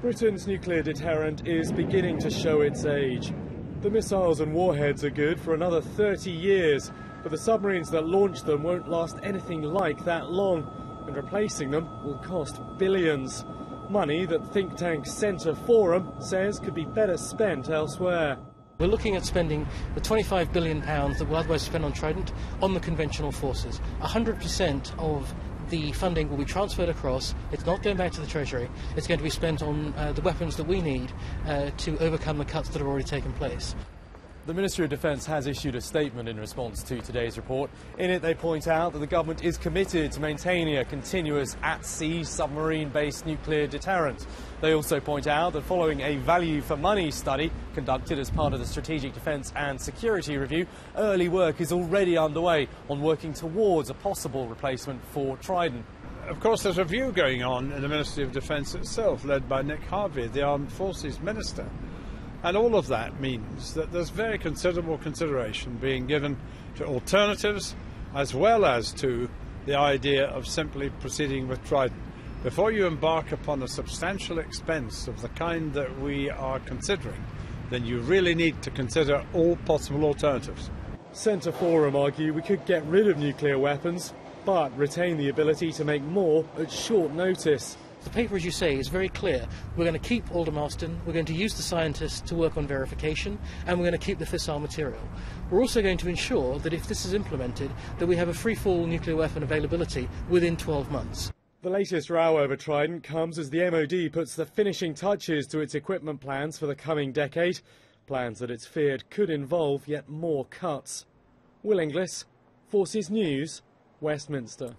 Britain's nuclear deterrent is beginning to show its age. The missiles and warheads are good for another 30 years, but the submarines that launch them won't last anything like that long, and replacing them will cost billions. Money that think tank Centre Forum says could be better spent elsewhere. We're looking at spending the £25 billion that we'll otherwise spend on Trident on the conventional forces. 100% of the funding will be transferred across. It's not going back to the Treasury. It's going to be spent on the weapons that we need to overcome the cuts that have already taken place. The Ministry of Defence has issued a statement in response to today's report. In it, they point out that the government is committed to maintaining a continuous at-sea submarine-based nuclear deterrent. They also point out that following a value-for-money study conducted as part of the Strategic Defence and Security Review, early work is already underway on working towards a possible replacement for Trident. Of course, there's a review going on in the Ministry of Defence itself, led by Nick Harvey, the Armed Forces Minister. And all of that means that there's very considerable consideration being given to alternatives as well as to the idea of simply proceeding with Trident. Before you embark upon a substantial expense of the kind that we are considering, then you really need to consider all possible alternatives. Centre Forum argue we could get rid of nuclear weapons, but retain the ability to make more at short notice. The paper, as you say, is very clear. We're going to keep Aldermaston, we're going to use the scientists to work on verification, and we're going to keep the fissile material. We're also going to ensure that if this is implemented, that we have a free-fall nuclear weapon availability within 12 months. The latest row over Trident comes as the MOD puts the finishing touches to its equipment plans for the coming decade, plans that it's feared could involve yet more cuts. Will Inglis, Forces News, Westminster.